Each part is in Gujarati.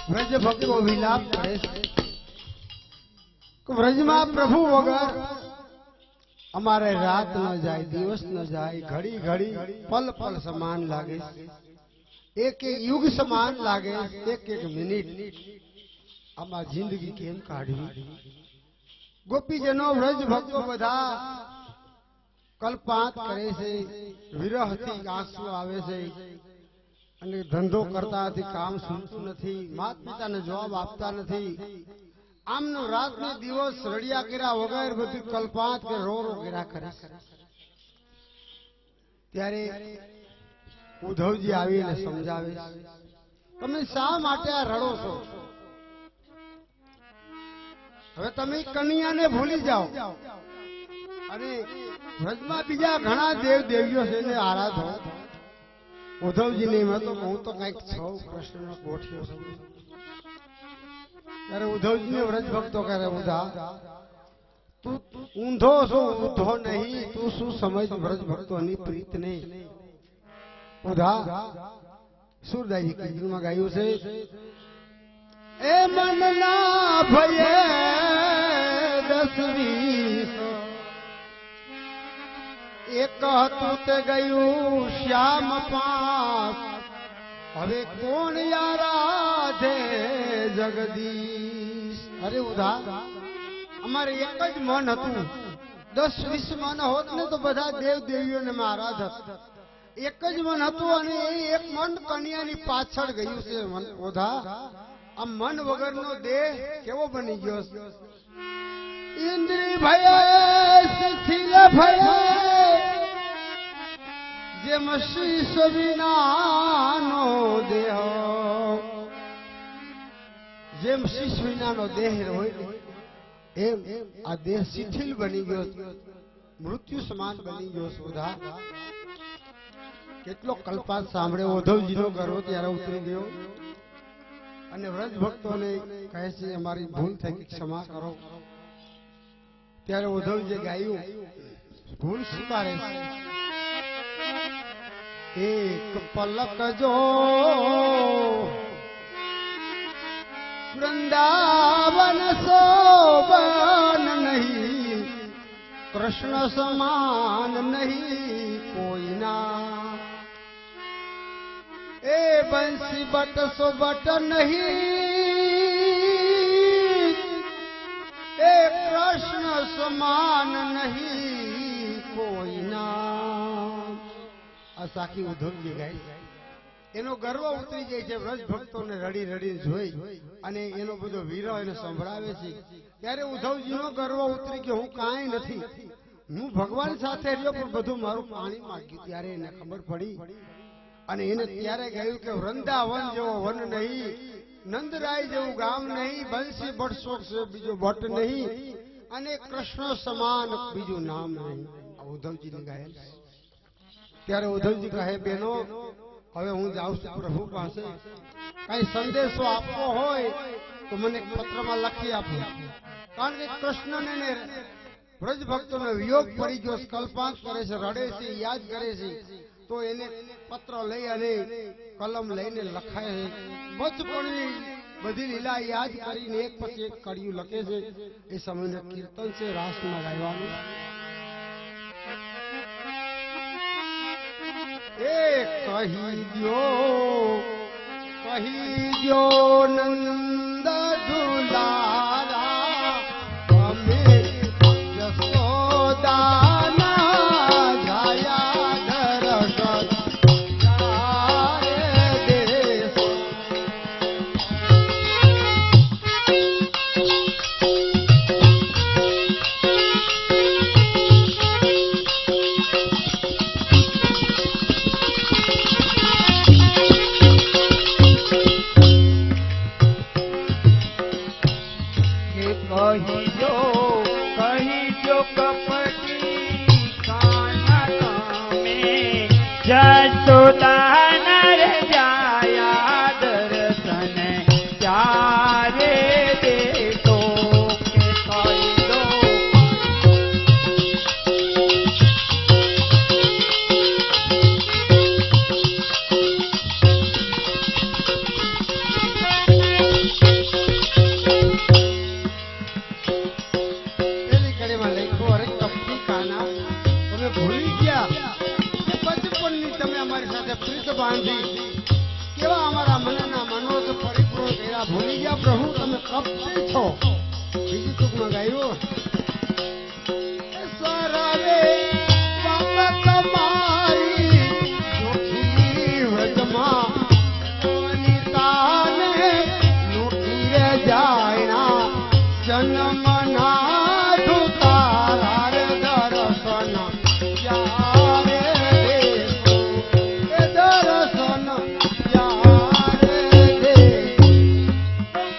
વ્રજ ભક્તો વિલાપ કરે છે કે વ્રજમાં પ્રભુ વગર અમારે રાત ન જાય, દિવસ ન જાય, ઘડી ઘડી પલ પલ સમાન લાગે, એક એક યુગ સમાન લાગે, એક એક મિનિટ આમાં જિંદગી કેમ કાઢવી? ગોપીજનો વ્રજ ભક્તો બધા કલ્પાંત કરે છે, વિરહથી આંસુ આવે છે અને ધંધો કરતા નથી, કામ સુનતું નથી, માતા પિતાને જવાબ આપતા નથી, આમનો રાતને દિવસ રડિયા કર્યા વગર બધું કલ્પાંત કે રો રો કર્યા કરે. ત્યારે ઉદ્ધવજી આવીને સમજાવે, તમે શા માટે આ રડો છો? હવે તમે કન્યાને ભૂલી જાઓ અને વ્રજમાં બીજા ઘણા દેવ દેવીઓ છે એને આરાધો. ઉદ્ધવજી ને એમ હતો હું તો કઈક છું, કૃષ્ણનો ગોઠિયો છું. ત્યારે ઉદ્ધવજી ને વ્રજ ભક્તો કરે, ઉધા તું ઊંધો છો, ઊંધો નહીં, તું શું સમજ વ્રજ ભક્તોની પ્રીત નહીં. ઉધા સુરદાસજી કીર્તનમાં ગાયું છે, એ મનના ભયે 10-20 એક હતું તે ગયું શ્યામ પાસ, હવે કોણ યારાધે જગદીશ. અરે ઉધા અમારે એક જ મન હતું, 10-20 મન હોત ને તો બધા દેવ દેવીઓને આરાધત. એક જ મન હતું અને એ એક મન કન્યાની પાછળ ગયું છે. ઉધા આ મન વગરનો દેહ કેવો બની ગયો? ઇન્દ્રિય ભય શિથિલ ભય જેમ શીશ વિનાનો દેહ, જેમ શીશ વિનાનો દેહ હોય એમ આ દેહ શિથિલ બની ગયો, મૃત્યુ સમાન બની ગયો. સુધા કેટલો કલ્પાત સાંભળ્યો. ઉદ્ધવજીનો ગર્વ ત્યારે ઉતરી ગયો અને વ્રજ ભક્તોને કહે છે અમારી ભૂલ થઈ ગઈ, ક્ષમા કરો. ત્યારે ઉદ્ધવજી ગાયું, ભૂલ સ્વીકારે છે. એક પલક જો વૃંદાવન શોભન નહીં, કૃષ્ણ સમાન નહીં કોઈના. એ બંસી બટ સોબટ નહીં, એ કૃષ્ણ સમાન નહીં કોઈના. આ સાખી ઉદ્ધવજી ગાય, એનો ગર્વ ઉતરી જાય છે. વ્રજ ભક્તોને રડી રડી જોઈ અને એનો બધો વિરહ એને સંભળાવે છે. ત્યારે ઉદ્ધવજીનો ગર્વ ઉતરી ગયો, હું કાંઈ નથી, હું ભગવાન સાથે રહ્યો પણ બધું મારું પાણી માંગ્યું. ત્યારે એને ખબર પડી અને એને ત્યારે કહ્યું કે વૃંદાવન જેવો વન નહીં, નંદરાય જેવું ગામ નહીં, બંસી બટસો બીજો બટ નહીં અને કૃષ્ણ સમાન બીજું નામ નહીં. આ ઉદ્ધવજીની ગાયેલ. ત્યારે ઉદ્ધવજી કહે, બહેનો હવે હું જાઉં છું પ્રભુ પાસે, કઈ સંદેશો આપવો હોય તો મને પત્રમાં લખી આપો. કારણ કે કૃષ્ણને વ્રજ ભક્તોનો વિયોગ પડી ગયો, કલ્પાંત કરે છે, રડે છે, યાદ કરે છે. તો એને પત્ર લઈ અને કલમ લઈને લખાય છે. બચપણની બધી લીલા યાદ કરીને એક પછી એક કડિયું લખે છે. એ સમયનું કીર્તન છે, રાસમાં ગાયવાનું. એ કહી દ્યો નંદ દુલારા, અમે યશોદાના જાયા દર્શન જાય દેશ. ગયા પ્રભુ તમે કપટી છો બીજી ટૂંકમાં ગાયું સરવે બાબત મારી જોખી વ્રજમાં વનિતાને લૂટી રે જાયના જન્મના ધુતારા રે દર્શન યારે દેખો એ દર્શન યારે દે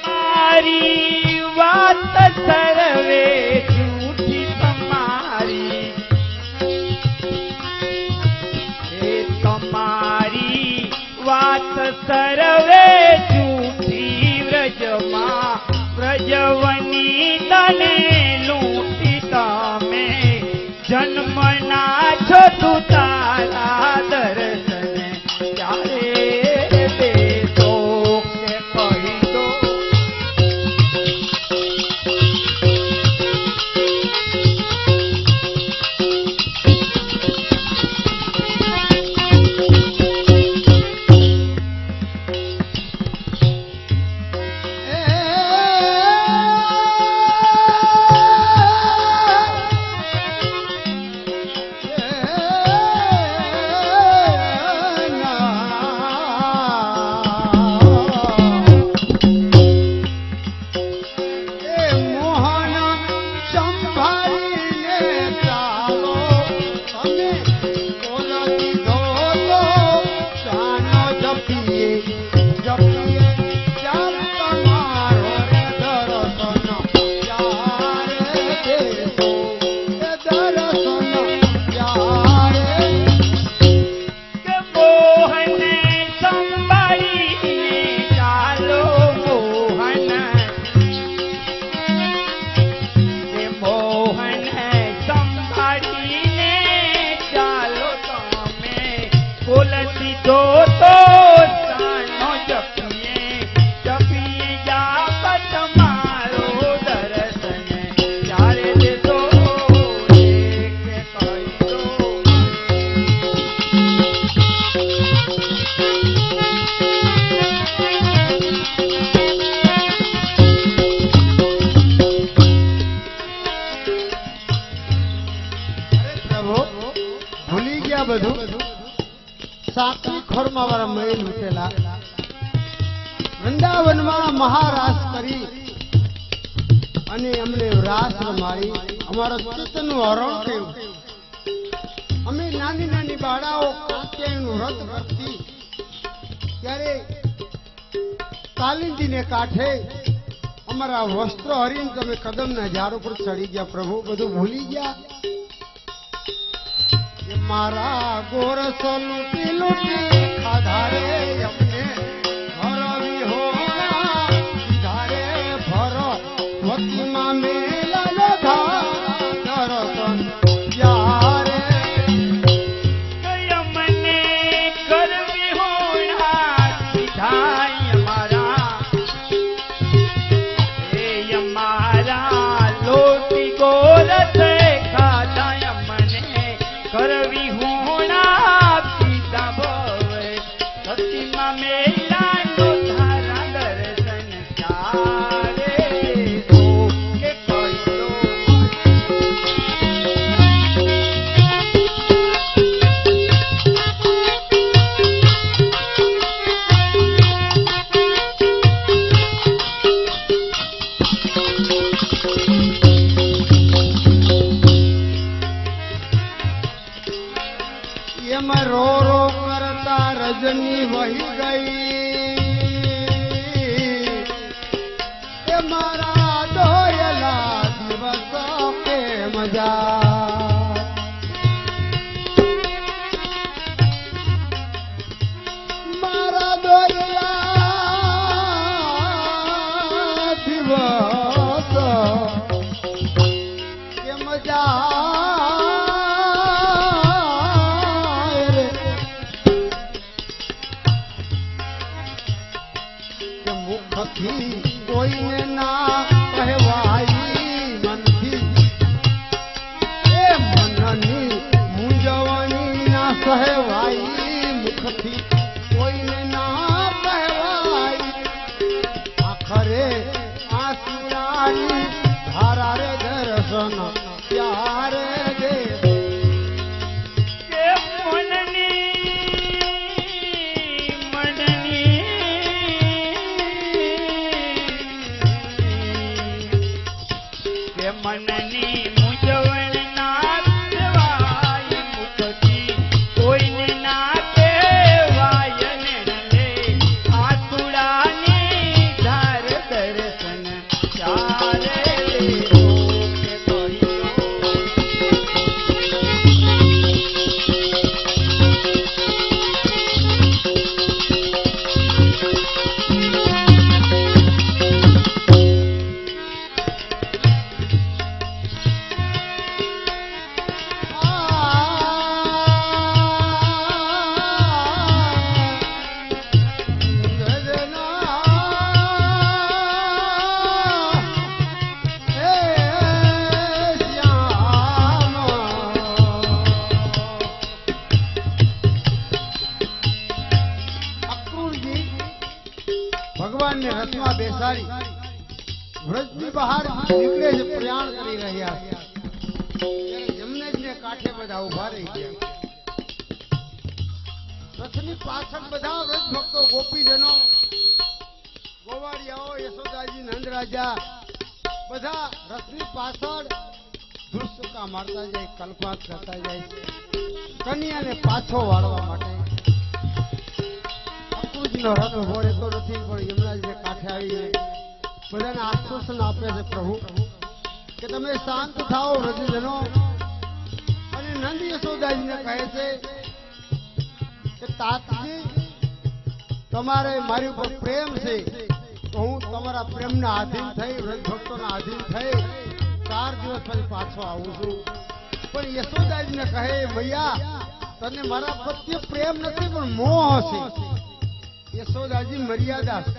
મારી વાત સર્વે જૂઠી તમારી એ તમારી વાત સર્વે જૂઠી વ્રજમાં વ્રજવની તને લૂંટી તમે જન્મના છો તું તારા દર્શને ત્યારે દેશો કે કહી દો સાતરી ખોરમાં વાળા મહેલ ઉઠેલા વૃંદાવનમાં મહારાસ કરી અને અમને રાસ રમાડી અમારા ચિત્તનું હરણ થયું અમે નાની નાની બાળાઓ કાત્યાયનું વ્રત કરતી ત્યારે કાલિંદીને કાંઠે અમારા વસ્ત્ર હરીને તમે કદમના ઝાડ ઉપર ચડી ગયા પ્રભુ બધું ભૂલી ગયા મારા ગોરસ લૂટી લૂટી ખાધારે અમને ભરવી હોના ધારે ભર વતીમાં મેલા લધા દર્શન યારે મને કરવી હોના ધાય અમારા એ અમારા લોટી ગોરસ ખાધાય મને કરવી હોણા પીતા ભવે સતીમાં મેલા નો ધારા દર્શન ચારે દો કે કહી દો એમાં રો રો કરતા રજની વહી ગઈ એ મારા દોયલા દિવસો કે મજા મારા દોયલા દિવસો કે મજા કોઈને ના કહેવાય મનથી એ મનની મૂંઝવણી ના સહેવાય મુખથી કોઈને ના કહેવાય આખરે દર્શન ત્યારે દે કે મનની કે મનની મૂંઝવણ ના દેવાય મુખથી કોઈને ના કહેવાય ને રે આતુડાની ધાર દર્શન ચારે દેવો કે કહ્યો ભગવાનને રથમાં બેસાડી વ્રજની બહાર નીકળે છે, પ્રયાણ કરી રહ્યા છે. ત્યારે જમનેજને કાંઠે બધા ઉભા રહી ગયા. રથની પાછળ બધા વ્રજ ભક્તો, ગોપીજનો, ગોવાળિયાઓ, યશોદાજી, નંદરાજા બધા રથની પાછળ ધુસકા મારતા જાય, કલ્પાત કરતા જાય છે કન્યાને પાછો વાળવા માટે. નો રથ ઉભો રહેતો નથી, પણ યમુનાજીને કાંઠે આવીને બધાને આશ્વાસન આપે છે પ્રભુ કે તમે શાંત થાઓ વ્રજજનો. અને નંદ યશોદાજીને કહે છે કે તાતજી તમારે મારી ઉપર પ્રેમ છે તો હું તમારા પ્રેમના આધીન થઈ, વ્રજ ભક્તોના આધીન થઈ 4 દિવસ પછી પાછો આવું છું. પણ યશોદાજીને કહે મૈયા તને મારા પ્રત્યે પ્રેમ નથી પણ મોહ છે. યશોદાજી મર્યાદા છે.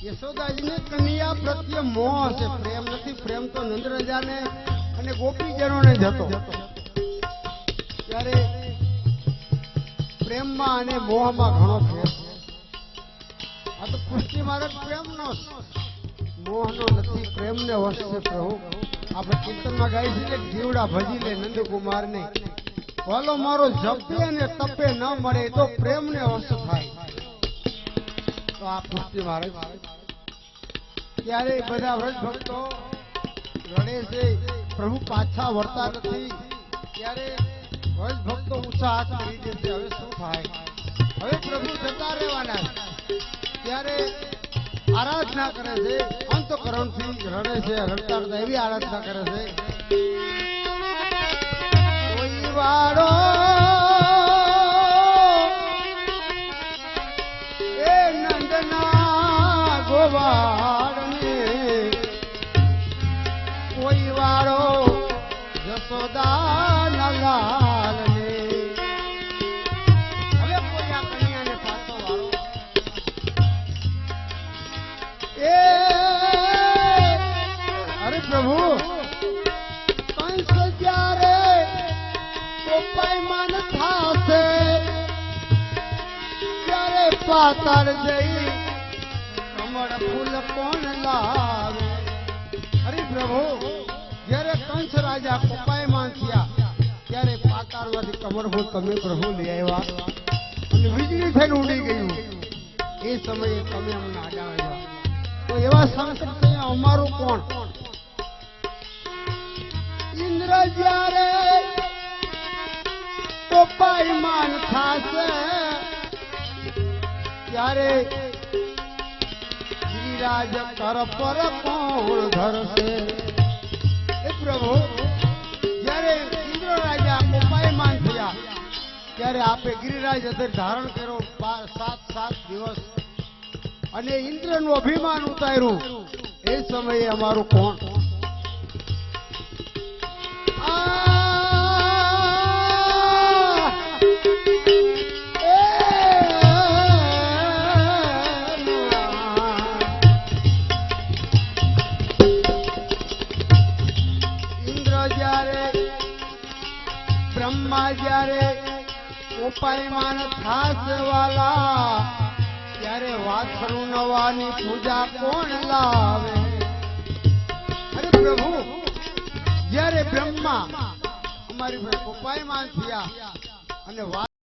યશોદાજીને કન્યા પ્રત્યે મોહ છે, પ્રેમ નથી. પ્રેમ તો નંદરાજાને અને ગોપીજનોને જ હતો. ત્યારે પ્રેમમાં અને મોહમાં ઘણો ફેર છે. આ તો પુષ્ટિ માર્ગ પ્રેમનો છે, મોહનો નથી. પ્રેમને વશ છે પ્રભુ. આપણે કીર્તનમાં ગાઈ છે કે જીવડા ભજી લે નંદકુમારને, વાલો મારો જપે અને તપે ન મળે તો પ્રેમને વશ થાય. તો આ પુષ્ટિ માર્ગ. ત્યારે બધા વ્રજ ભક્તો રડે છે, પ્રભુ પાછા વળતા નથી. ત્યારે વ્રજ ભક્તો ઊંચા હાથ કરી દે છે, હવે શું થાય? હવે પ્રભુ જતા રહેવાના. ત્યારે આરાધના કરે છે, અંતઃકરણથી રડે છે, રડતા રડતા એવી આરાધના કરે છે. કોઈ વાળો ગોવાળને, કોઈ વાળો યશોદાના લાલને. હવે કોઈ આ કન્યાને પાછો વાળો. અરે પ્રભુ કંસ જ્યારે કોપાયમાન થાશે ત્યારે પાતાળ જઈ ફૂલ કોણ લાવે? અરે પ્રભુ જયારે કંસ રાજા કોપાયમાન થયા ત્યારે પાતાળમાંથી કમળફૂલ તમે પ્રભુ લઈ આવ્યા અને વીજળી થઈને ઉડી ગયું. એ સમયે તમે અમને આડાવ્યા. તો એવા સંકટ અમારું કોણ? ઇન્દ્ર જયારે કોપાયમાન થશે ત્યારે રાજ કર પર કોણ ધરશે? એ પ્રભુ જયારે ઇન્દ્ર રાજા કોપાયમાન થયા ત્યારે આપે ગિરિરાજ અધર ધારણ કર્યો 7 દિવસ અને ઇન્દ્રનું અભિમાન ઉતાર્યું. એ સમયે અમારું કોણ? બ્રહ્મા જ્યારે કોપાયમાન થાશે વાલા ત્યારે વાછરું નવાની પૂજા કોણ લાવે? અરે પ્રભુ બ્રહ્મા અમારી ભાઈ પપ્પાએ માન થયા અને